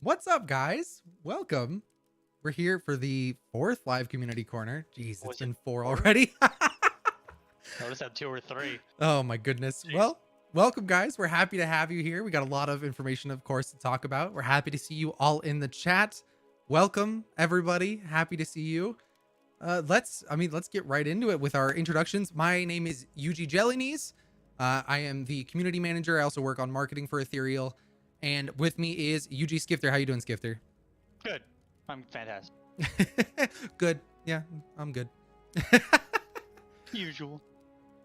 What's up, guys? Welcome. We're here for the fourth live community corner. Jeez, Was it's it been four four? already. I just had 2 or 3. Oh my goodness. Jeez. Well, welcome, guys. We're happy to have you here. We got a lot of information, of course, to talk about. We're happy to see you all in the chat. Welcome, everybody. Happy to see you. Let's get right into it with our introductions. My name is Yuji Jellies. I am the community manager. I also work on marketing for Ethereal. And with me is Yuji Skifter. How you doing, Skifter? Good. I'm fantastic. Good. Yeah, I'm good. Usual.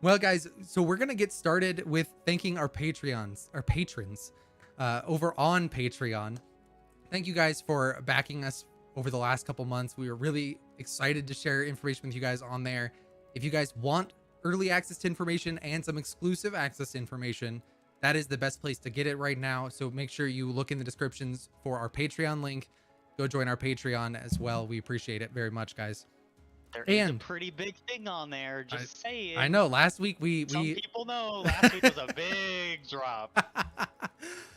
Well, guys, so we're gonna get started with thanking our patrons over on Patreon. Thank you guys for backing us over the last couple months. We were really excited to share information with you guys on there. If you guys want early access to information and some exclusive access to information, that is the best place to get it right now. So make sure you look in the descriptions for our Patreon link. Go join our Patreon as well. We appreciate it very much, guys. There is a pretty big thing on there. Just saying. I know. Last week Some people know last week was a big drop.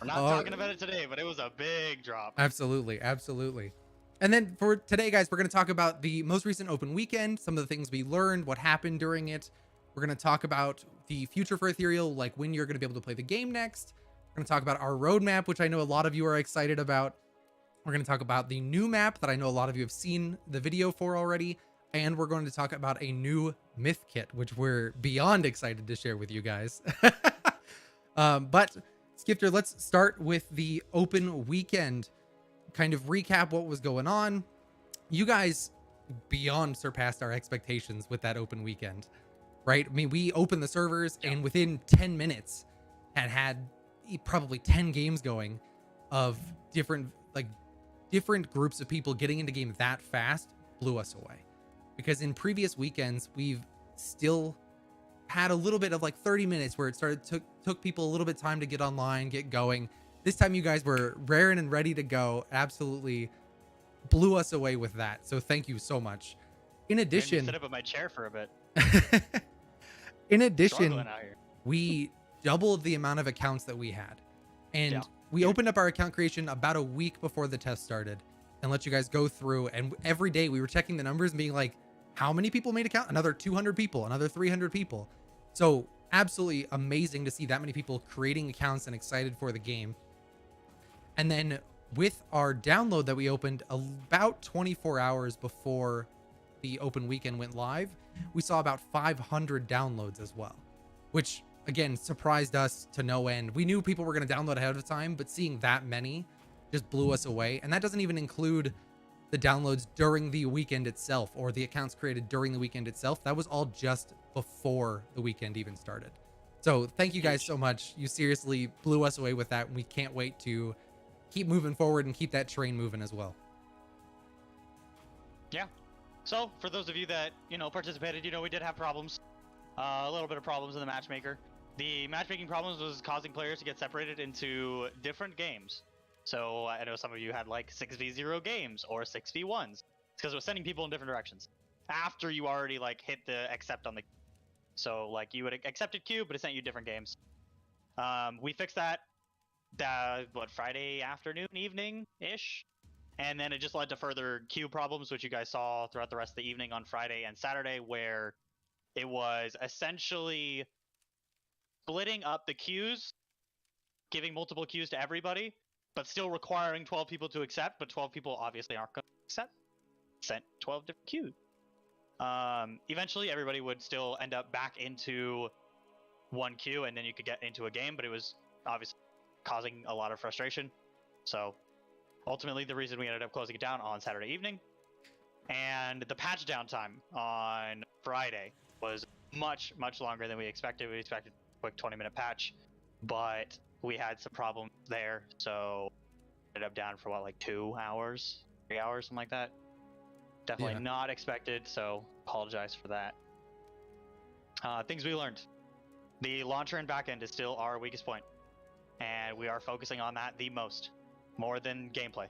We're not talking about it today, but it was a big drop. Absolutely, absolutely. And then for today, guys, we're going to talk about the most recent open weekend, some of the things we learned, what happened during it. We're going to talk about the future for Ethereal, like when you're going to be able to play the game next. We're going to talk about our roadmap, which I know a lot of you are excited about. We're going to talk about the new map that I know a lot of you have seen the video for already. And we're going to talk about a new myth kit, which we're beyond excited to share with you guys. But Skifter, let's start with the open weekend. Kind of recap what was going on. You guys beyond surpassed our expectations with that open weekend, right? I mean, we opened the servers and within 10 minutes had probably 10 games going of different groups of people getting into game that fast. Blew us away. Because in previous weekends, we've still had a little bit of like 30 minutes where it took people a little bit of time to get online, get going. This time you guys were raring and ready to go. Absolutely blew us away with that. So thank you so much. In addition, sit up in my chair for a bit. In addition, we doubled the amount of accounts that we had. And we opened up our account creation about a week before the test started and let you guys go through. And every day we were checking the numbers and being like, how many people made account? Another 200 people, another 300 people. So absolutely amazing to see that many people creating accounts and excited for the game. And then with our download that we opened about 24 hours before the open weekend went live, we saw about 500 downloads as well, which again, surprised us to no end. We knew people were going to download ahead of time, but seeing that many just blew us away. And that doesn't even include the downloads during the weekend itself or the accounts created during the weekend itself. That was all just before the weekend even started. So thank you guys so much. You seriously blew us away with that. We can't wait to keep moving forward and keep that train moving as well. Yeah. So for those of you that, participated, we did have problems. A little bit of problems in the matchmaker. The matchmaking problems was causing players to get separated into different games. So I know some of you had like 6v0 games or 6v1s. It's because it was sending people in different directions after you already like hit the accept on the. So like you would accepted queue, but it sent you different games. We fixed that. Friday afternoon, evening ish, and then it just led to further queue problems, which you guys saw throughout the rest of the evening on Friday and Saturday, where it was essentially splitting up the queues, giving multiple queues to everybody, but still requiring 12 people to accept, but 12 people obviously aren't going to accept. Sent 12 different queues. Eventually, everybody would still end up back into one queue, and then you could get into a game, but it was obviously causing a lot of frustration. So ultimately, the reason we ended up closing it down on Saturday evening, and the patch downtime on Friday was much, much longer than we expected. We expected a quick 20-minute patch, but we had some problems there, so ended up down for like 2 hours, 3 hours, something like that. Definitely not expected, so apologize for that. Things we learned. The launcher and backend is still our weakest point, and we are focusing on that the most, more than gameplay.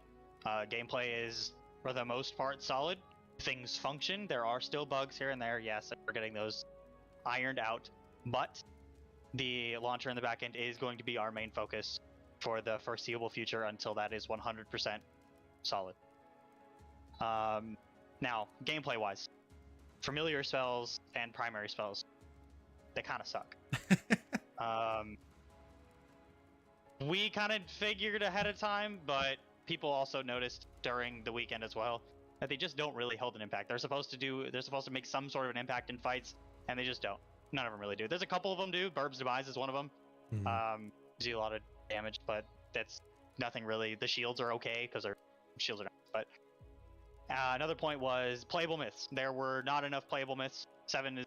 Gameplay is, for the most part, solid. Things function. There are still bugs here and there, yes, and we're getting those ironed out, but the launcher and the backend is going to be our main focus for the foreseeable future until that is 100% solid. Now, gameplay wise, familiar spells and primary spells, they kind of suck. We kind of figured ahead of time, but people also noticed during the weekend as well that they just don't really hold an impact. They're supposed to make some sort of an impact in fights, and they just don't. None of them really do. There's a couple of them do. Burb's Demise is one of them. Do a lot of damage, but that's nothing really. The shields are okay because their shields are nice. But another point was playable myths. There were not enough playable myths. 7 is,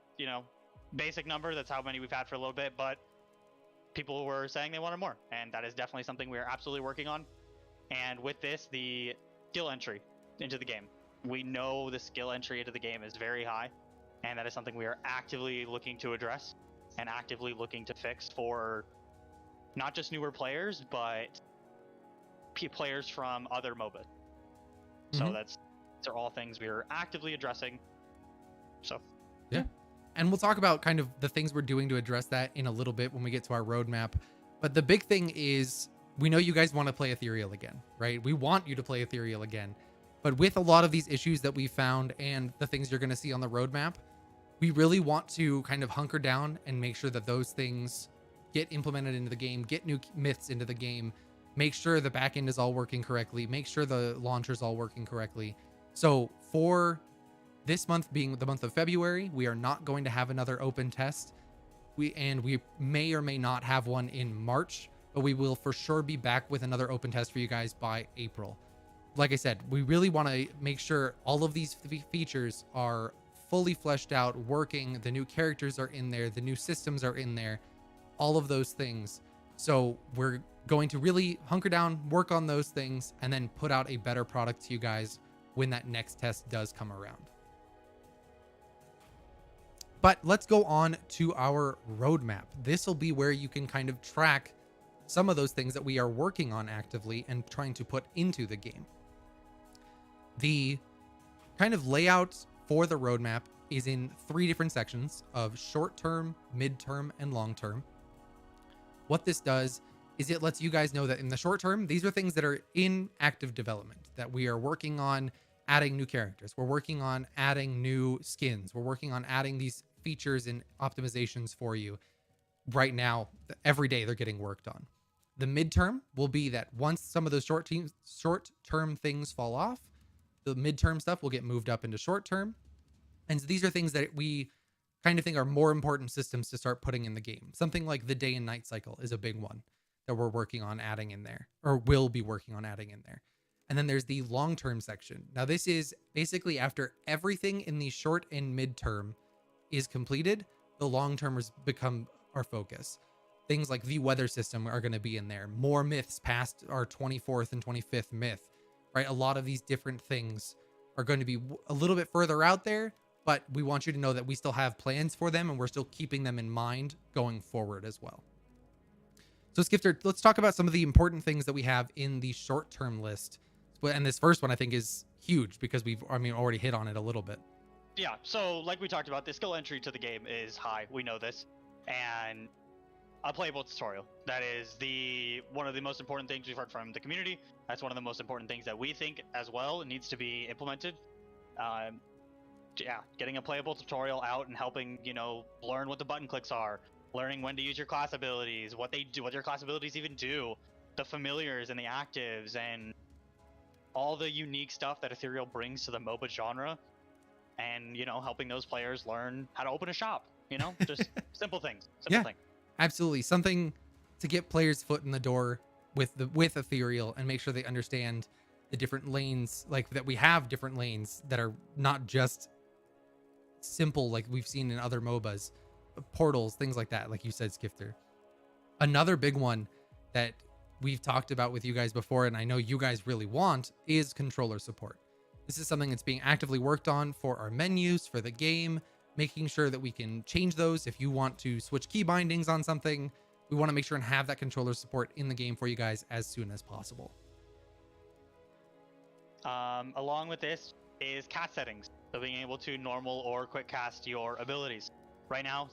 basic number. That's how many we've had for a little bit, but people were saying they wanted more, and that is definitely something we are absolutely working on. And with this, the skill entry into the game. We know the skill entry into the game is very high, and that is something we are actively looking to address and actively looking to fix for not just newer players, but players from other MOBAs. So these are all things we are actively addressing. So yeah. And we'll talk about kind of the things we're doing to address that in a little bit when we get to our roadmap. But the big thing is, we know you guys want to play Ethereal again, right? We want you to play Ethereal again. But with a lot of these issues that we found and the things you're going to see on the roadmap, we really want to kind of hunker down and make sure that those things get implemented into the game, get new myths into the game, make sure the backend is all working correctly, make sure the launcher's all working correctly. So for this month being the month of February, we are not going to have another open test. We may or may not have one in March, but we will for sure be back with another open test for you guys by April. Like I said, we really want to make sure all of these features are fully fleshed out, working. The new characters are in there, the new systems are in there, all of those things. So we're going to really hunker down, work on those things, and then put out a better product to you guys when that next test does come around. But let's go on to our roadmap. This will be where you can kind of track some of those things that we are working on actively and trying to put into the game. The kind of layout for the roadmap is in 3 different sections of short-term, mid-term, and long-term. What this does is it lets you guys know that in the short term, these are things that are in active development, that we are working on adding new characters. We're working on adding new skins. We're working on adding these features and optimizations for you. Right now, every day they're getting worked on. The midterm will be that once some of those short-term things fall off, the midterm stuff will get moved up into short term. And so these are things that we kind of think are more important systems to start putting in the game. Something like the day and night cycle is a big one that we're working on adding in there, or will be working on adding in there. And then there's the long-term section. Now this is basically after everything in the short and midterm is completed, the long-termers become our focus. Things like the weather system are going to be in there. More myths past our 24th and 25th myth, right? A lot of these different things are going to be a little bit further out there, but we want you to know that we still have plans for them and we're still keeping them in mind going forward as well. So Skifter, let's talk about some of the important things that we have in the short-term list. And this first one I think is huge because we've already hit on it a little bit. Yeah, so like we talked about, the skill entry to the game is high. We know this. And a playable tutorial. That is one of the most important things we've heard from the community. That's one of the most important things that we think as well needs to be implemented. Getting a playable tutorial out and helping, learn what the button clicks are, learning when to use your class abilities, what they do, what your class abilities even do, the familiars and the actives, and all the unique stuff that Ethereal brings to the MOBA genre, and helping those players learn how to open a shop. Just simple things. Simple things. Absolutely, something to get players' foot in the door with Ethereal and make sure they understand the different lanes, like that we have different lanes that are not just simple like we've seen in other MOBAs, portals, things like that, like you said, Skifter. Another big one that we've talked about with you guys before, and I know you guys really want, is controller support. This is something that's being actively worked on for our menus, for the game, making sure that we can change those. If you want to switch key bindings on something, we want to make sure and have that controller support in the game for you guys as soon as possible. Along with this is cast settings. So being able to normal or quick cast your abilities. Right now,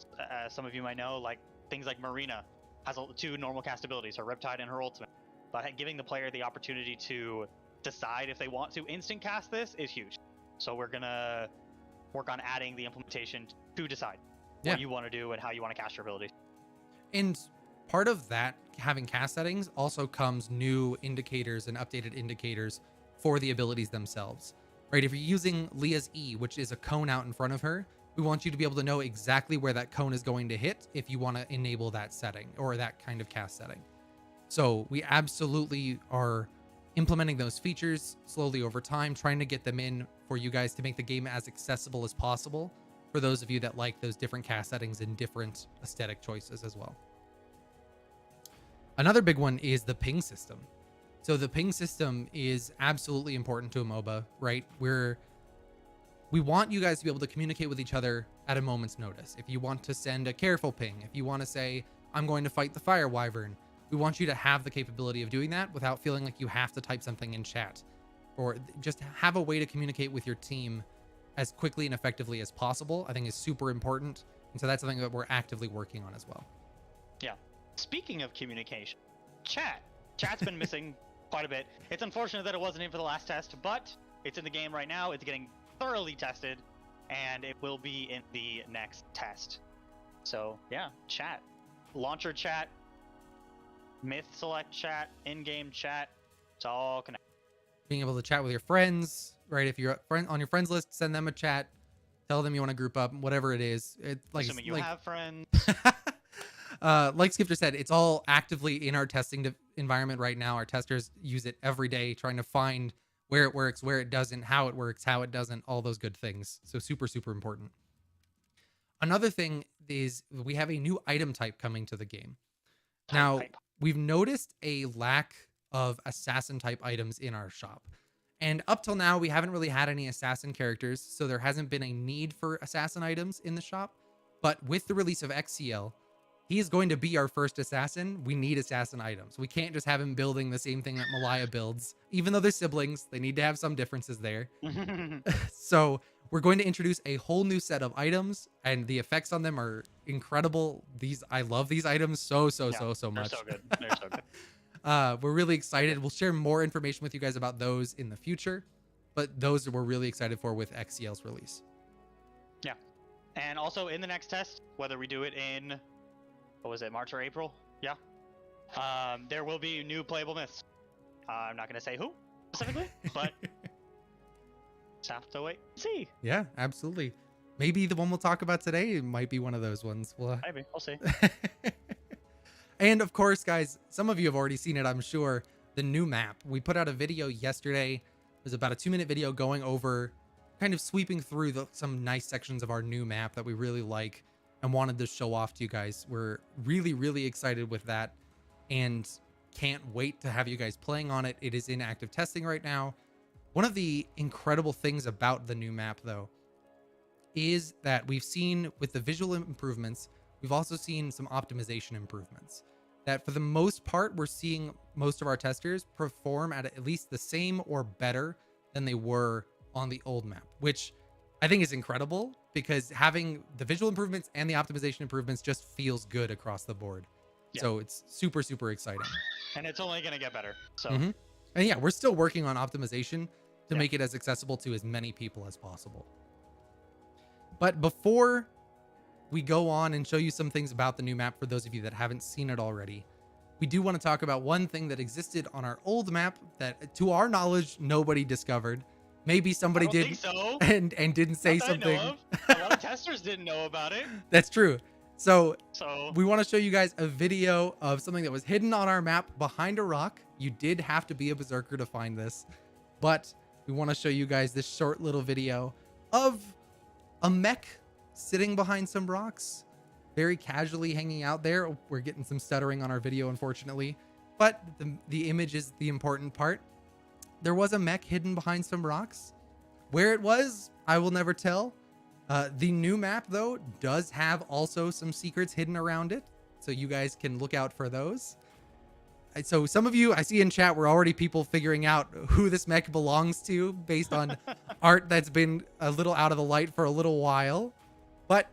some of you might know, like things like Marina has 2 normal cast abilities, her Riptide and her Ultimate. but giving the player the opportunity to decide if they want to instant cast this is huge. So we're gonna work on adding the implementation to decide what you want to do and how you want to cast your ability. And part of that, having cast settings, also comes new indicators and updated indicators for the abilities themselves, right? If you're using Leah's E, which is a cone out in front of her, we want you to be able to know exactly where that cone is going to hit if you want to enable that setting or that kind of cast setting. So we absolutely are implementing those features slowly over time, trying to get them in for you guys to make the game as accessible as possible for those of you that like those different cast settings and different aesthetic choices as well. Another big one is the ping system. So the ping system is absolutely important to a MOBA, right? We want you guys to be able to communicate with each other at a moment's notice. If you want to send a careful ping, if you want to say, I'm going to fight the fire wyvern, we want you to have the capability of doing that without feeling like you have to type something in chat, or just have a way to communicate with your team as quickly and effectively as possible. I think is super important. And so that's something that we're actively working on as well. Yeah. Speaking of communication, chat's been missing quite a bit. It's unfortunate that it wasn't in for the last test, but it's in the game right now. It's getting thoroughly tested, and it will be in the next test. So yeah, chat, launcher chat, myth select chat, in-game chat, it's all connected. Being able to chat with your friends, right? If you're on your friends list, send them a chat, tell them you want to group up, whatever it is. Assuming you have friends. Like Skipper said, it's all actively in our testing environment right now. Our testers use it every day, trying to find where it works, where it doesn't, how it works, how it doesn't, all those good things. So super, super important. Another thing is we have a new item type coming to the game. Now, we've noticed a lack of assassin type items in our shop. And up till now, we haven't really had any assassin characters, so there hasn't been a need for assassin items in the shop. But with the release of XCL, he is going to be our first assassin. We need assassin items. We can't just have him building the same thing that Malaya builds. Even though they're siblings, they need to have some differences there. So we're going to introduce a whole new set of items, and the effects on them are incredible. I love these items so much. They're so good. They're so good. We're really excited. We'll share more information with you guys about those in the future, but those we're really excited for with XCL's release. Yeah. And also in the next test, whether we do it in, what was it, March or April? Yeah. There will be new playable myths. I'm not going to say who specifically, but just have to wait and see. Yeah, absolutely. Maybe the one we'll talk about today might be one of those ones. Maybe. We'll see. And of course, guys, some of you have already seen it, I'm sure, the new map. We put out a video yesterday. It was about a 2-minute video going over, kind of sweeping through some nice sections of our new map that we really like and wanted to show off to you guys. We're really, really excited with that and can't wait to have you guys playing on it. It is in active testing right now. One of the incredible things about the new map, though, is that we've seen with the visual improvements, we've also seen some optimization improvements that for the most part, we're seeing most of our testers perform at least the same or better than they were on the old map, which I think is incredible because having the visual improvements and the optimization improvements just feels good across the board. Yeah. So it's super, super exciting. And it's only going to get better. So, and yeah, we're still working on optimization to make it as accessible to as many people as possible. But before we go on and show you some things about the new map, for those of you that haven't seen it already, we do want to talk about one thing that existed on our old map that, to our knowledge, nobody discovered. Maybe somebody did so. and didn't say something. A lot of testers didn't know about it. That's true. So we want to show you guys a video of something that was hidden on our map behind a rock. You did have to be a berserker to find this, but we want to show you guys this short little video of a mech sitting behind some rocks, very casually hanging out there. We're getting some stuttering on our video, unfortunately, but the image is the important part. There was a mech hidden behind some rocks. Where it was, I will never tell. The new map, though, does have also some secrets hidden around it, so you guys can look out for those. So some of you I see in chat were already people figuring out who this mech belongs to based on art that's been a little out of the light for a little while. But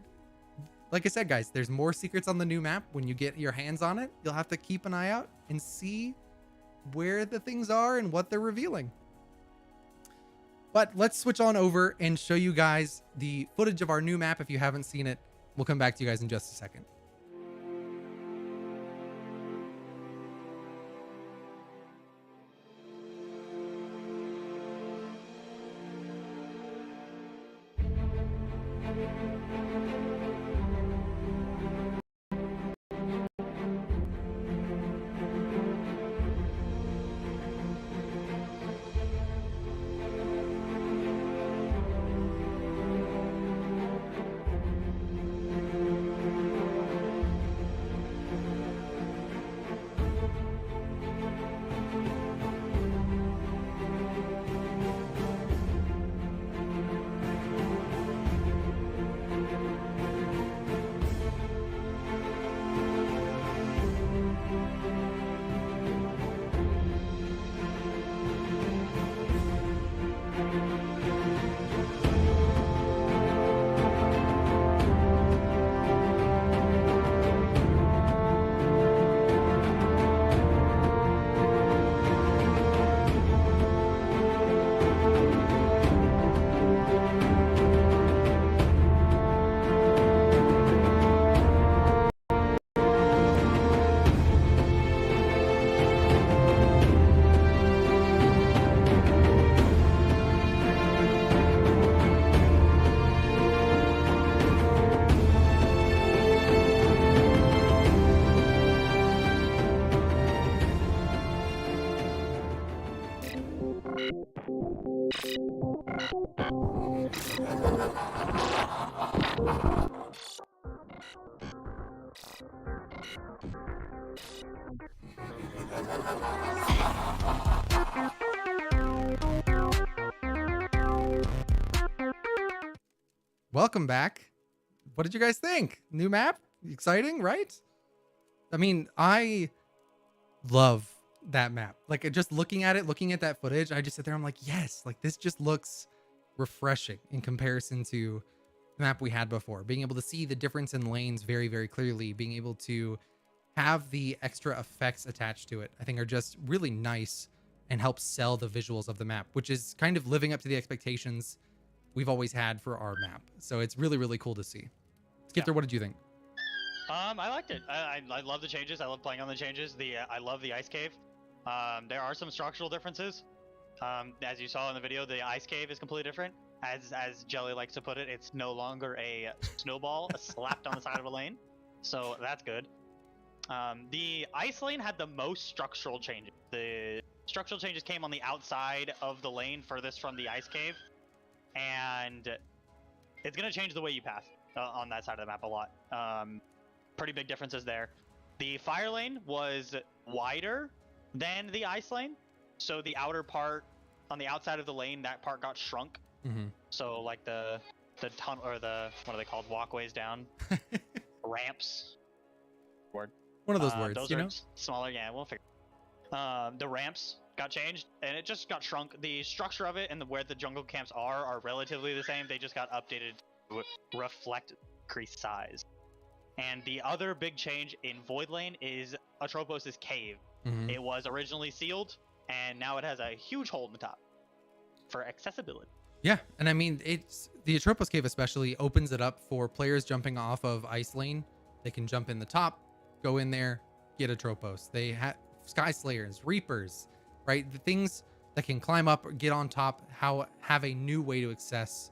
like I said, guys, there's more secrets on the new map. When you get your hands on it, you'll have to keep an eye out and see where the things are and what they're revealing. But let's switch on over and show you guys the footage of our new map. If you haven't seen it, we'll come back to you guys in just a second. Welcome back. What did you guys think? New map? Exciting, right? I mean, I love that map. Like, just looking at it, looking at that footage, I just sit there, I'm like, yes, like this just looks refreshing in comparison to the map we had before. Being able to see the difference in lanes very, very clearly, being able to have the extra effects attached to it, I think are just really nice and help sell the visuals of the map, which is kind of living up to the expectations we've always had for our map. So it's really, really cool to see. Skipper, what did you think? I liked it. I love the changes. I love playing on the changes. I love the ice cave. There are some structural differences. As you saw in the video, the ice cave is completely different. As Jelly likes to put it, it's no longer a snowball slapped on the side of a lane. So that's good. The ice lane had the most structural changes. The structural changes came on the outside of the lane furthest from the ice cave. And it's going to change the way you pass on that side of the map a lot. Pretty big differences there. The fire lane was wider than the ice lane. So the outer part on the outside of the lane, that part got shrunk. Mm-hmm. So like the tunnel, or the, what are they called? Walkways down. Ramps. Word. One of those words, those you are know? Smaller, yeah, we'll figure. The ramps got changed, and it just got shrunk. The structure of it and where the jungle camps are relatively the same. They just got updated to reflect increased size. And the other big change in Void Lane is Atropos' cave. Mm-hmm. It was originally sealed, and now it has a huge hole in the top for accessibility. Yeah, and I mean, it's the Atropos cave especially opens it up for players jumping off of ice lane. They can jump in the top, go in there, get Atropos. They have Sky Slayers, Reapers, right? The things that can climb up or get on top, have a new way to access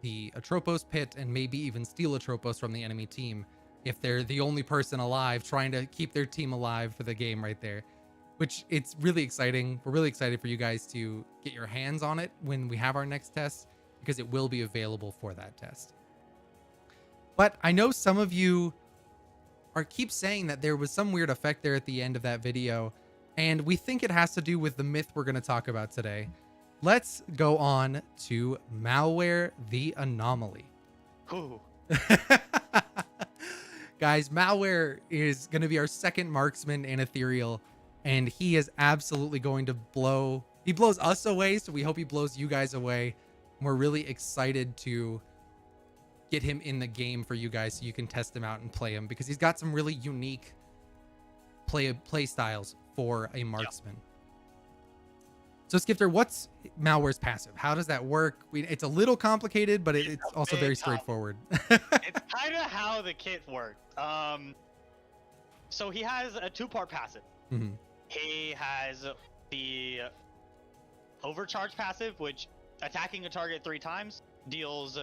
the Atropos pit and maybe even steal Atropos from the enemy team if they're the only person alive trying to keep their team alive for the game right there, which it's really exciting. We're really excited for you guys to get your hands on it when we have our next test, because it will be available for that test. But I know some of you keep saying that there was some weird effect there at the end of that video, and we think it has to do with the myth we're going to talk about today. Let's go on to Malware the Anomaly. Ooh. Guys, Malware is going to be our second marksman in Ethereal, and he is absolutely going to blow. He blows us away, so we hope he blows you guys away. We're really excited to get him in the game for you guys so you can test him out and play him, because he's got some really unique play styles for a marksman. So Skifter, what's Malware's passive? How does that work? It's a little complicated, but it's also very straightforward. It's kind of how the kit works. So he has a 2-part passive. Mm-hmm. He has the overcharge passive, which attacking a target 3 times deals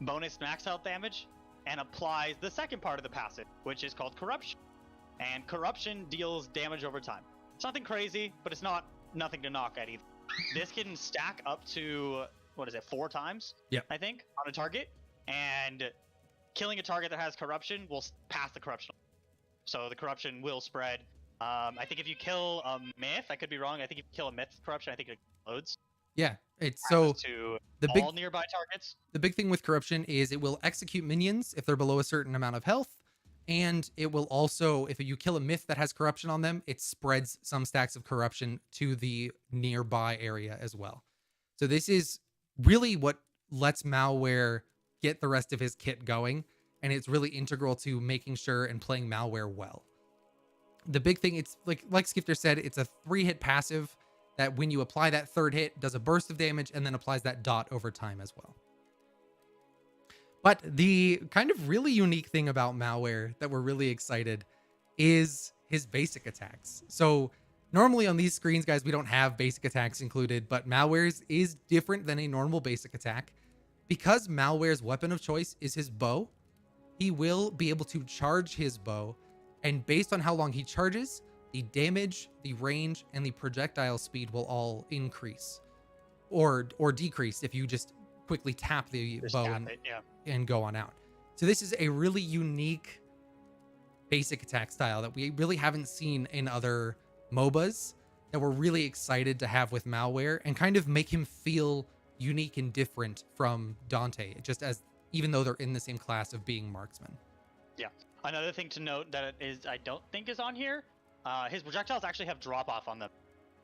bonus max health damage, and applies the second part of the passive, which is called corruption. And corruption deals damage over time. It's nothing crazy, but it's nothing to knock at either. This can stack up to 4 times, I think, on a target, and killing a target that has corruption will pass the corruption. So the corruption will spread. I think if you kill a myth, I could be wrong. I think if you kill a myth with corruption, I think it explodes. Yeah, it's so to the all nearby targets. The big thing with corruption is it will execute minions if they're below a certain amount of health, and it will also, if you kill a myth that has corruption on them, it spreads some stacks of corruption to the nearby area as well. So this is really what lets Malware get the rest of his kit going, and it's really integral to making sure and playing Malware well. The big thing, it's like Skifter said, it's a 3-hit passive that when you apply that 3rd hit, does a burst of damage and then applies that dot over time as well. But the kind of really unique thing about Malware that we're really excited is his basic attacks. So normally on these screens, guys, we don't have basic attacks included, but Malware's is different than a normal basic attack. Because Malware's weapon of choice is his bow, he will be able to charge his bow, and based on how long he charges, the damage, the range, and the projectile speed will all increase or decrease if you just quickly tap the bow and go on out. So this is a really unique basic attack style that we really haven't seen in other MOBAs, that we're really excited to have with Malware and kind of make him feel unique and different from Dante, just as even though they're in the same class of being marksmen. Yeah. Another thing to note that I don't think is on here, his projectiles actually have drop off on them.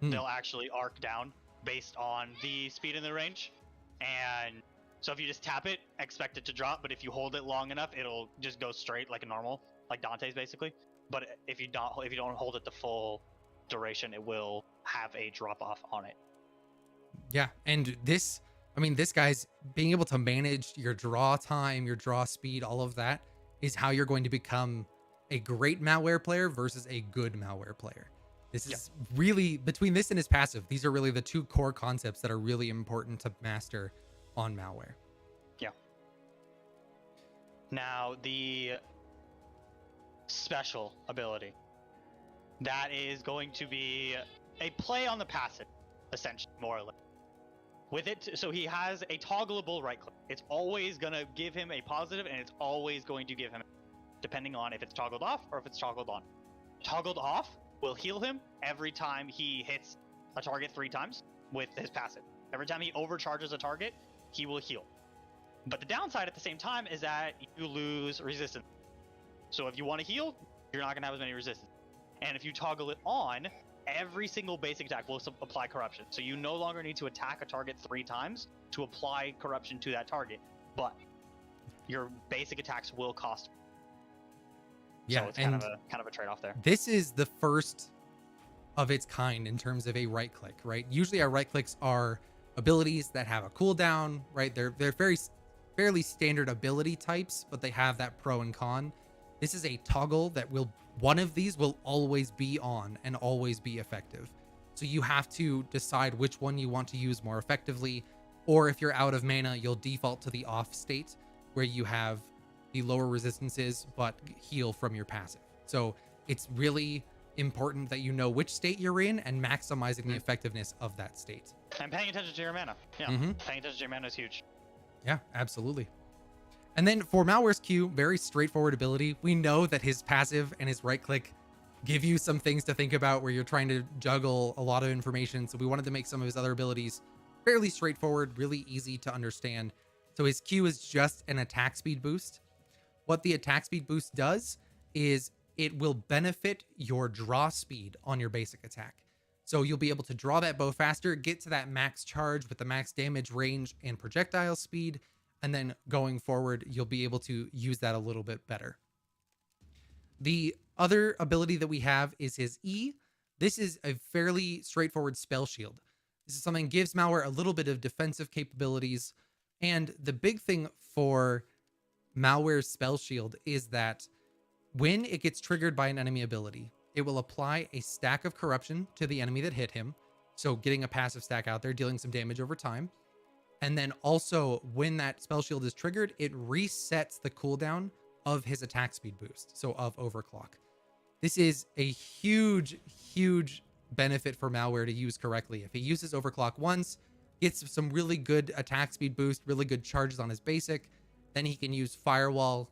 They'll actually arc down based on the speed and the range. And so if you just tap it, expect it to drop, but if you hold it long enough, it'll just go straight like a normal, like Dante's basically. But if you don't hold it the full duration, it will have a drop off on it. Yeah, and this guy's being able to manage your draw time, your draw speed, all of that is how you're going to become a great Malware player versus a good Malware player. This is really, between this and his passive, these are really the 2 core concepts that are really important to master on Malware. Yeah. Now, the special ability. That is going to be a play on the passive, essentially, more or less. With it, so he has a toggleable right click. It's always going to give him a positive, and it's always going to give him, depending on if it's toggled off or if it's toggled on. Toggled off will heal him every time he hits a target 3 times with his passive. Every time he overcharges a target, he will heal. But the downside at the same time is that you lose resistance. So if you want to heal, you're not going to have as many resistance. And if you toggle it on, every single basic attack will apply corruption. So you no longer need to attack a target 3 times to apply corruption to that target. But your basic attacks will cost. Yeah, so it's kind of a trade-off there. This is the first of its kind in terms of a right click, right? Usually our right clicks are abilities that have a cooldown, right? They're fairly standard ability types, but they have that pro and con. This is a toggle that one of these will always be on and always be effective. So you have to decide which one you want to use more effectively, or if you're out of mana, you'll default to the off state where you have the lower resistances but heal from your passive. So it's really important that you know which state you're in and maximizing the effectiveness of that state. And paying attention to your mana. Yeah, paying attention to your mana is huge. Yeah, absolutely. And then for Malware's Q, very straightforward ability. We know that his passive and his right click give you some things to think about where you're trying to juggle a lot of information. So we wanted to make some of his other abilities fairly straightforward, really easy to understand. So his Q is just an attack speed boost. What the attack speed boost does is it will benefit your draw speed on your basic attack. So you'll be able to draw that bow faster, get to that max charge with the max damage, range, and projectile speed. And then going forward, you'll be able to use that a little bit better. The other ability that we have is his E, This is a fairly straightforward spell shield. This is something that gives malware a little bit of defensive capabilities. And the big thing for malware's spell shield is that when it gets triggered by an enemy ability, it will apply a stack of corruption to the enemy that hit him. So getting a passive stack out there, dealing some damage over time. And then also when that spell shield is triggered, it resets the cooldown of his attack speed boost. So of overclock. This is a huge, huge benefit for malware to use correctly. If he uses overclock once, gets some really good attack speed boost, really good charges on his basic, then he can use firewall,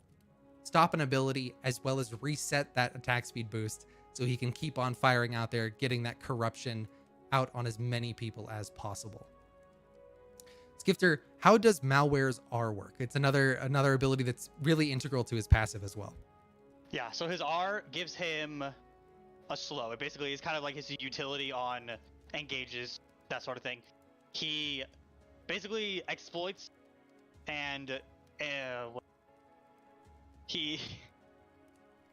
stop an ability, as well as reset that attack speed boost so he can keep on firing out there, getting that corruption out on as many people as possible. Skifter, how does malware's R work? It's another ability that's really integral to his passive as well. Yeah, so his R gives him a slow. It basically is kind of like his utility on engages, that sort of thing. He basically exploits and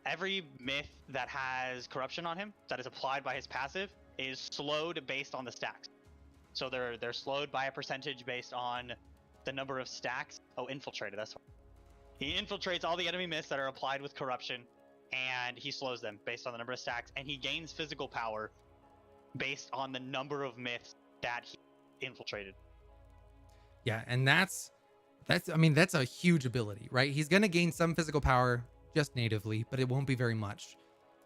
every myth that has corruption on him that is applied by his passive is slowed based on the stacks. So they're slowed by a percentage based on the number of stacks. Oh, infiltrated, that's what. He infiltrates all the enemy myths that are applied with corruption, and he slows them based on the number of stacks, and he gains physical power based on the number of myths that he infiltrated. Yeah, and that's a huge ability, right? He's going to gain some physical power just natively, but it won't be very much,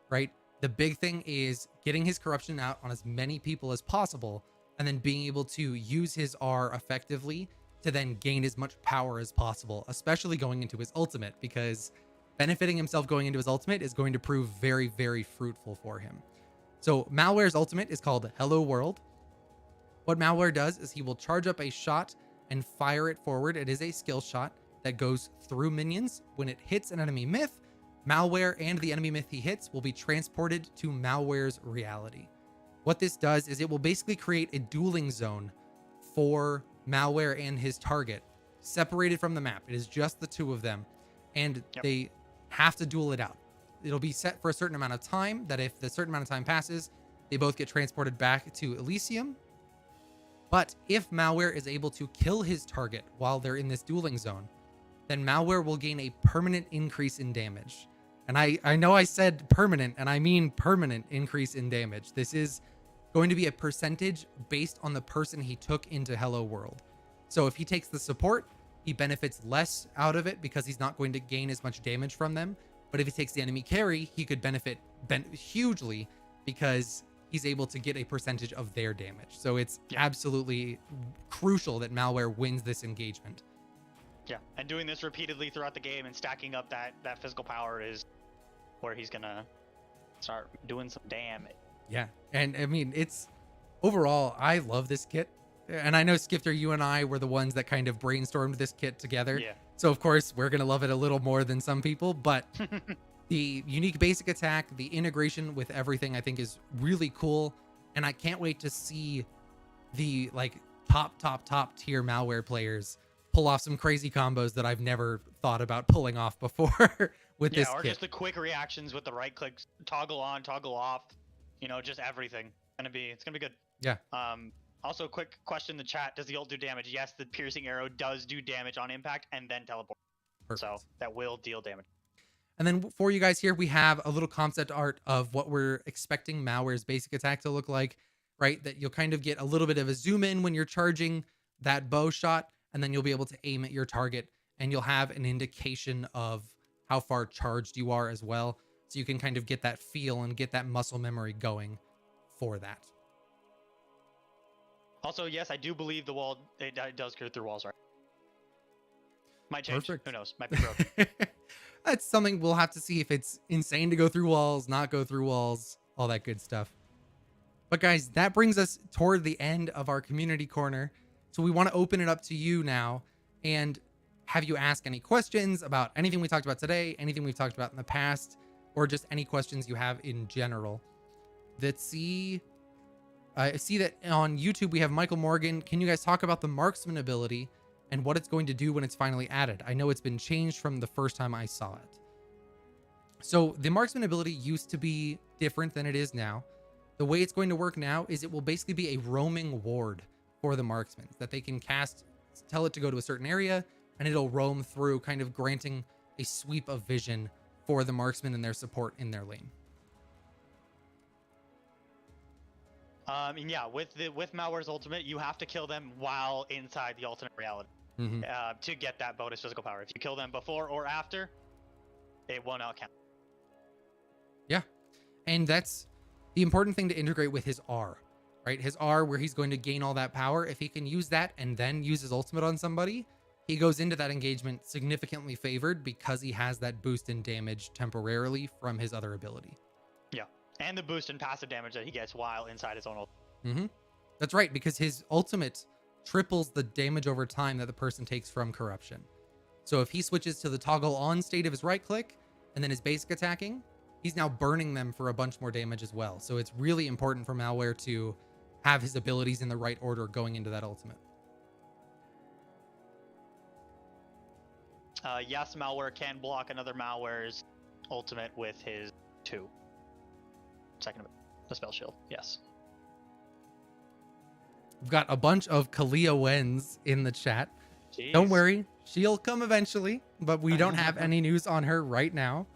right? The big thing is getting his corruption out on as many people as possible, and then being able to use his R effectively to then gain as much power as possible, especially going into his ultimate, because benefiting himself going into his ultimate is going to prove very, very fruitful for him. So malware's ultimate is called Hello World. What malware does is he will charge up a shot and fire it forward. It is a skill shot that goes through minions. When it hits an enemy myth, malware and the enemy myth he hits will be transported to malware's reality. What this does is it will basically create a dueling zone for malware and his target, separated from the map. It is just the two of them, and they have to duel it out. It'll be set for a certain amount of time, that if the certain amount of time passes, they both get transported back to Elysium. But if malware is able to kill his target while they're in this dueling zone, then malware will gain a permanent increase in damage. And I know I said permanent, and I mean permanent increase in damage. This is going to be a percentage based on the person he took into Hello World. So if he takes the support, he benefits less out of it because he's not going to gain as much damage from them. But if he takes the enemy carry, he could benefit hugely because he's able to get a percentage of their damage. So it's absolutely crucial that malware wins this engagement. Yeah, and doing this repeatedly throughout the game and stacking up that physical power is where he's gonna start doing some damage. Yeah, and I mean, it's overall, I love this kit. And I know, Skifter, you and I were the ones that kind of brainstormed this kit together. Yeah. So, of course, we're going to love it a little more than some people. But the unique basic attack, the integration with everything, I think is really cool. And I can't wait to see the top tier malware players pull off some crazy combos that I've never thought about pulling off before with this kit. Yeah, or just the quick reactions with the right clicks, toggle on, toggle off, just everything. It's gonna be good. Yeah. Also, quick question in the chat: does the ult do damage? Yes, the piercing arrow does do damage on impact and then teleport. Perfect. So that will deal damage. And then for you guys here, we have a little concept art of what we're expecting malware's basic attack to look like, right? That you'll kind of get a little bit of a zoom in when you're charging that bow shot, and then you'll be able to aim at your target, and you'll have an indication of how far charged you are as well. So you can kind of get that feel and get that muscle memory going for that. Also, yes, I do believe the wall, it does go through walls, right? Might change. Perfect. Who knows? Might be broken. That's something we'll have to see if it's insane to go through walls, not go through walls, all that good stuff. But guys, that brings us toward the end of our community corner. So we want to open it up to you now and have you ask any questions about anything we talked about today, anything we've talked about in the past, or just any questions you have in general. I see that on YouTube we have Michael Morgan. Can you guys talk about the marksman ability and what it's going to do when it's finally added? I know it's been changed from the first time I saw it. So the marksman ability used to be different than it is now. The way it's going to work now is it will basically be a roaming ward for the marksmen that they can cast, tell it to go to a certain area, and it'll roam through, kind of granting a sweep of vision for the marksmen and their support in their lane. And yeah, with Malware's ultimate, you have to kill them while inside the alternate reality to get that bonus physical power. If you kill them before or after, it will not count. Yeah, and that's the important thing to integrate with his R, right? His R, where he's going to gain all that power. If he can use that and then use his ultimate on somebody, he goes into that engagement significantly favored because he has that boost in damage temporarily from his other ability. Yeah, and the boost in passive damage that he gets while inside his own ultimate. That's right, because his ultimate triples the damage over time that the person takes from corruption. So if he switches to the toggle on state of his right click and then his basic attacking, he's now burning them for a bunch more damage as well. So it's really important for Malware to have his abilities in the right order going into that ultimate. Yes, Malware can block another Malware's ultimate with his 2. Second, the spell shield. Yes. We've got a bunch of Kalia Wens in the chat. Jeez. Don't worry, she'll come eventually, but we don't have any news on her right now.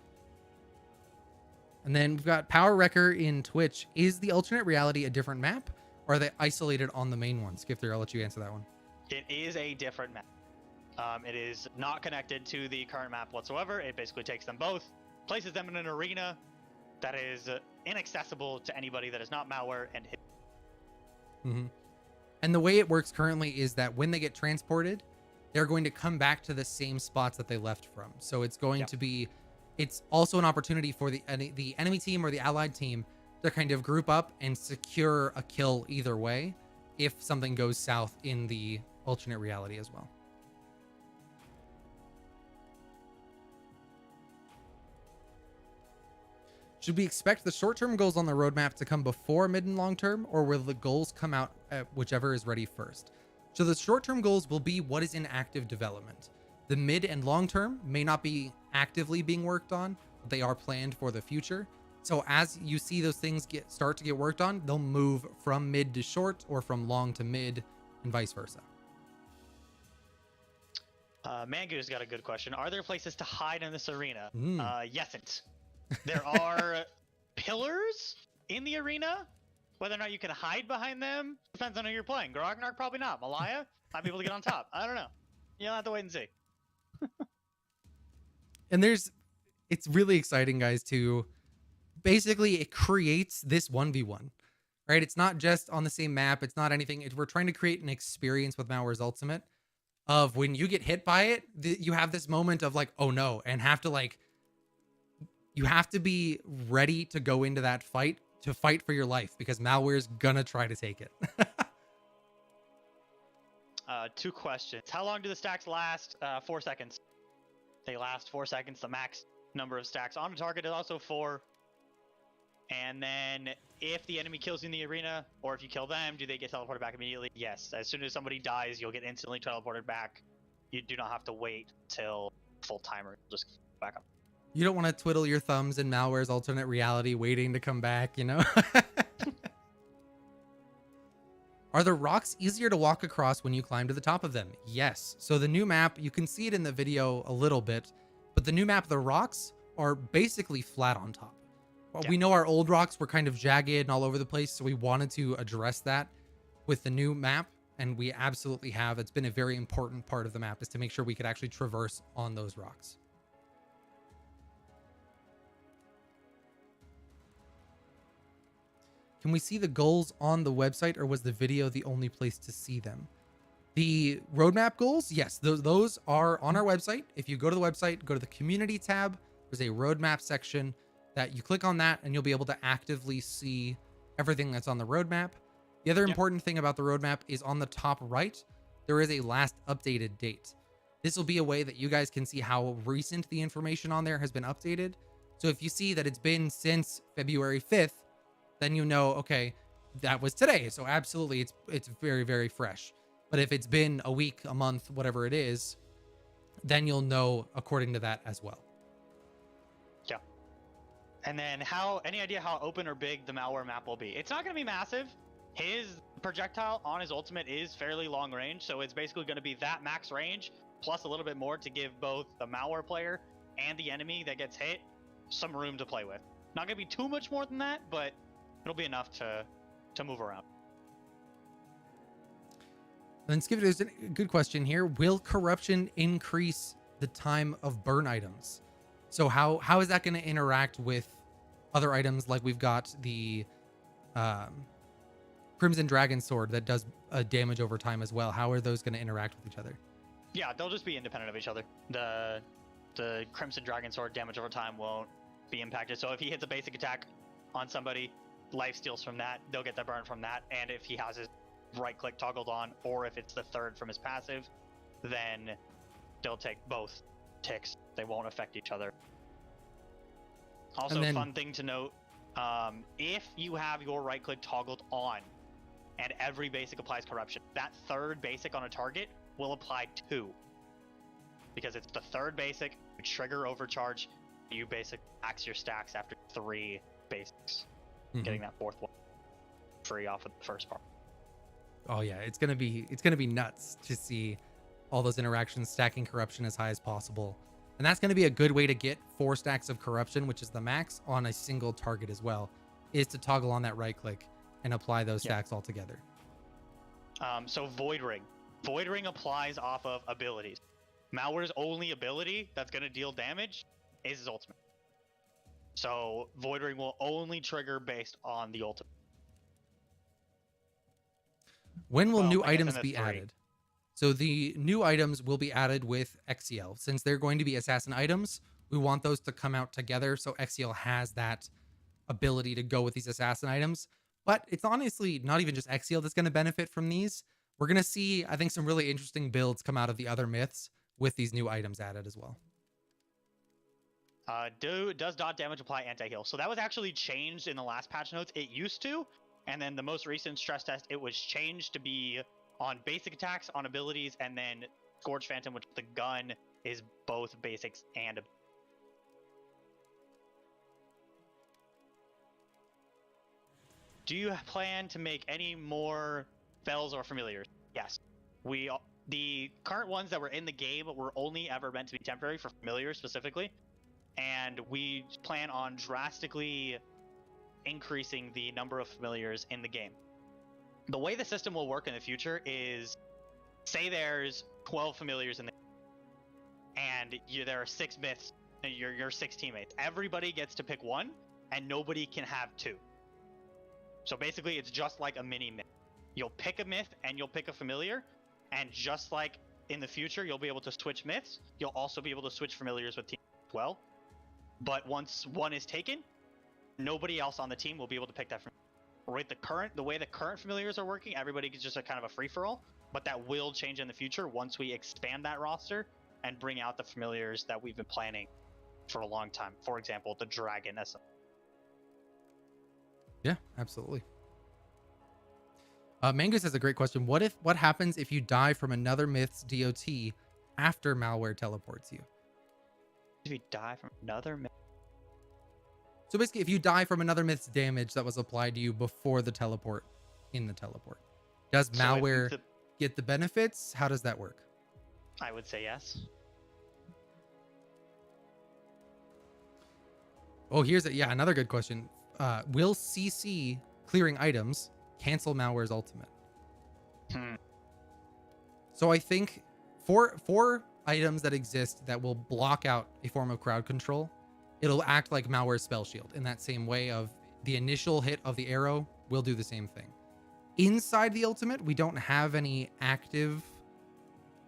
And then we've got Power Wrecker in Twitch. Is the alternate reality a different map, or are they isolated on the main one? Skifter, I'll let you answer that one. It is a different map. It is not connected to the current map whatsoever. It basically takes them both, places them in an arena that is inaccessible to anybody that is not Malware and hit. And the way it works currently is that when they get transported, they're going to come back to the same spots that they left from. So it's going to be, it's also an opportunity for the enemy team or the allied team to kind of group up and secure a kill either way if something goes south in the alternate reality as well. Should we expect the short-term goals on the roadmap to come before mid and long-term, or will the goals come out at whichever is ready first? So the short-term goals will be what is in active development. The mid and long-term may not be actively being worked on, but they are planned for the future. So as you see those things start to get worked on, they'll move from mid to short or from long to mid and vice versa. Mango's got a good question. Are there places to hide in this arena? Yesn't. There are pillars in the arena. Whether or not you can hide behind them depends on who you're playing. Grognark, probably not. Malaya might be able to get on top. I don't know. You'll have to wait and see. And it's really exciting, guys, to basically it creates this 1v1, right? It's not just on the same map. It's not anything. We're trying to create an experience with Malware's ultimate of when you get hit by it, you have this moment of like, oh no, and you have to be ready to go into that fight, to fight for your life, because Malware's gonna try to take it. 2 questions. How long do the stacks last? 4 seconds. They last 4 seconds. The max number of stacks on a target is also 4. And then if the enemy kills you in the arena, or if you kill them, do they get teleported back immediately? Yes. As soon as somebody dies, you'll get instantly teleported back. You do not have to wait till full timer. Just back up. You don't want to twiddle your thumbs in Malware's alternate reality waiting to come back, you know? Are the rocks easier to walk across when you climb to the top of them? Yes. So the new map, you can see it in the video a little bit, but the new map, the rocks are basically flat on top. Well, we know our old rocks were kind of jagged and all over the place, so we wanted to address that with the new map, and we absolutely have. It's been a very important part of the map, is to make sure we could actually traverse on those rocks. Can we see the goals on the website, or was the video the only place to see them? The roadmap goals, yes, those are on our website. If you go to the website, go to the community tab, there's a roadmap section that you click on that and you'll be able to actively see everything that's on the roadmap. The other important thing about the roadmap is on the top right, there is a last updated date. This will be a way that you guys can see how recent the information on there has been updated. So if you see that it's been since February 5th, then you know, okay, that was today. So absolutely, it's very, very fresh. But if it's been a week, a month, whatever it is, then you'll know according to that as well. Yeah. And then any idea how open or big the malware map will be? It's not going to be massive. His projectile on his ultimate is fairly long range, so it's basically going to be that max range plus a little bit more to give both the malware player and the enemy that gets hit some room to play with. Not going to be too much more than that, but it'll be enough to move around. Then Skip, there's a good question here. Will corruption increase the time of burn items? So how is that going to interact with other items? Like we've got the Crimson Dragon Sword that does damage over time as well. How are those going to interact with each other? Yeah, they'll just be independent of each other. The Crimson Dragon Sword damage over time won't be impacted. So if he hits a basic attack on somebody, life steals from that, they'll get the burn from that. And if he has his right click toggled on, or if it's the third from his passive, then they'll take both ticks. They won't affect each other. Also, fun thing to note, if you have your right click toggled on and every basic applies corruption, that third basic on a target will apply 2. Because it's the third basic, you trigger overcharge, you basic max your stacks after 3 basics. Getting that fourth one free off of the first part. Oh yeah, it's gonna be nuts to see all those interactions stacking corruption as high as possible. And that's gonna be a good way to get 4 stacks of corruption, which is the max, on a single target as well, is to toggle on that right click and apply those stacks all together. So Void Ring. Void Ring applies off of abilities. Malware's only ability that's going to deal damage is his ultimate. So Void Ring will only trigger based on the ultimate. When will new items be added? So the new items will be added with XCL. Since they're going to be assassin items, we want those to come out together so XCL has that ability to go with these assassin items. But it's honestly not even just XCL that's going to benefit from these. We're going to see, I think, some really interesting builds come out of the other myths with these new items added as well. Does dot damage apply anti-heal? So that was actually changed in the last patch notes. It used to, and then the most recent stress test, it was changed to be on basic attacks, on abilities, and then Scourge Phantom, which the gun is both basics and abilities. Do you plan to make any more spells or familiars? Yes. The current ones that were in the game were only ever meant to be temporary for familiars specifically, and we plan on drastically increasing the number of familiars in the game. The way the system will work in the future is, say there's 12 familiars in the game, and there are 6 myths, your 6 teammates. Everybody gets to pick 1, and nobody can have 2. So basically, it's just like a mini myth. You'll pick a myth and you'll pick a familiar, and just like in the future, you'll be able to switch myths. You'll also be able to switch familiars with teams as well. But once one is taken, nobody else on the team will be able to pick that familiar. Right, the way the current familiars are working, everybody gets just a kind of a free-for-all, but that will change in the future once we expand that roster and bring out the familiars that we've been planning for a long time. For example, the dragon. Yeah, absolutely. Mangus has a great question. What happens if you die from another myth's DOT after malware teleports you? If you die from another myth? So basically, if you die from another myth's damage that was applied to you before the teleport, in the teleport, does malware get the benefits? How does that work? I would say yes. Oh, here's another good question. Will CC clearing items cancel malware's ultimate? So I think for items that exist that will block out a form of crowd control, it'll act like malware's spell shield in that same way of the initial hit of the arrow will do the same thing. Inside the ultimate, we don't have any active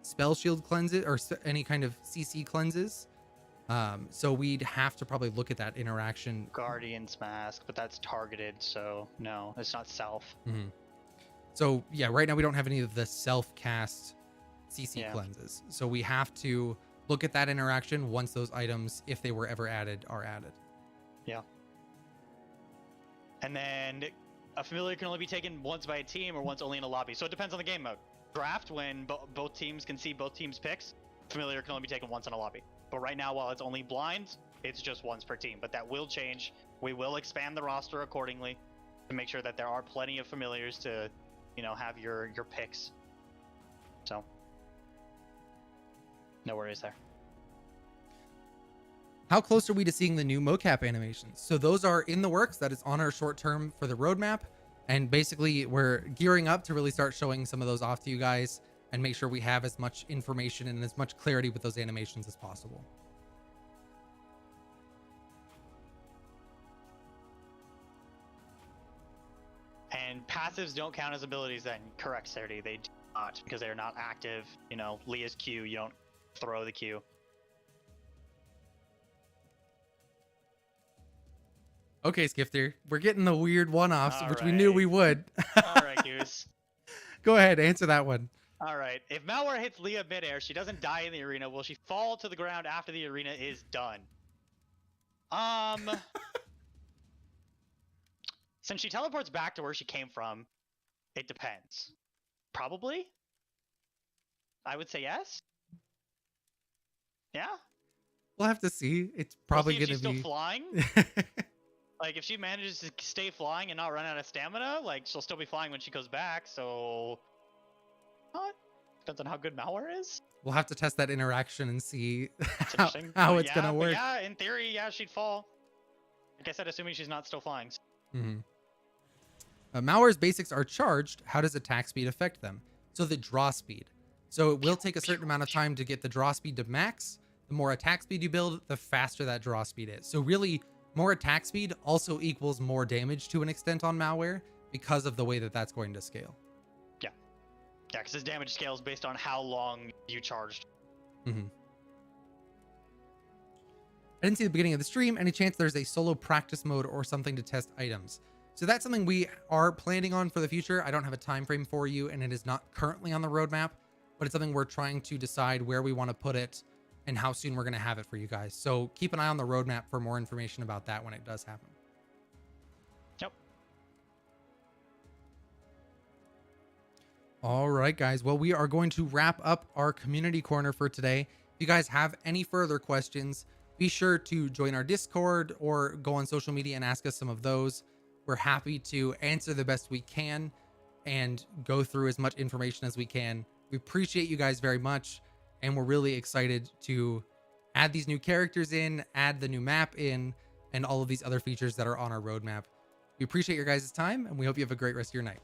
spell shield cleanses or any kind of CC cleanses. So we'd have to probably look at that interaction. Guardian's Mask, but that's targeted, so no, it's not self. So yeah, right now we don't have any of the self-cast CC cleanses. So we have to look at that interaction once those items, if they were ever added, are added. Yeah. And then a familiar can only be taken once by a team or once only in a lobby. So it depends on the game mode. Draft, when both teams can see both teams' picks, familiar can only be taken once in a lobby. But right now, while it's only blind, it's just once per team, but that will change. We will expand the roster accordingly to make sure that there are plenty of familiars to, you know, have your picks. So no worries there. How close are we to seeing the new mocap animations? So those are in the works. That is on our short term for the roadmap. And basically we're gearing up to really start showing some of those off to you guys and make sure we have as much information and as much clarity with those animations as possible. And passives don't count as abilities then. Correct, Sardy. They do not, because they are not active. You know, Leah's Q, you don't throw the Q. Okay, Skifter, we're getting the weird one-offs, All which we knew we would. All right, Goose. Go ahead, answer that one. All right. If Malware hits Leah midair, she doesn't die in the arena. Will she fall to the ground after the arena is done? Since she teleports back to where she came from, it depends. Probably? I would say yes. Yeah? We'll have to see. It's probably We'll see going if to she's be still flying. Like, if she manages to stay flying and not run out of stamina, like, she'll still be flying when she goes back, so... Depends on how good Malware is. We'll have to test that interaction and see It's how it's going to work. Yeah, in theory, yeah, she'd fall. Like I said, assuming she's not still flying. Malware's basics are charged. How does attack speed affect them? So the draw speed. So it will take a certain amount of time to get the draw speed to max. The more attack speed you build, the faster that draw speed is. So really, more attack speed also equals more damage to an extent on Malware because of the way that that's going to scale. Yeah, because his damage scales based on how long you charged. I didn't see the beginning of the stream. Any chance there's a solo practice mode or something to test items? So that's something we are planning on for the future. I don't have a time frame for you, and it is not currently on the roadmap, but it's something we're trying to decide where we want to put it and how soon we're going to have it for you guys. So keep an eye on the roadmap for more information about that when it does happen. Yep. All right, guys. Well, we are going to wrap up our community corner for today. If you guys have any further questions, be sure to join our Discord or go on social media and ask us some of those. We're happy to answer the best we can and go through as much information as we can. We appreciate you guys very much, and we're really excited to add these new characters in, add the new map in, and all of these other features that are on our roadmap. We appreciate your guys' time, and we hope you have a great rest of your night.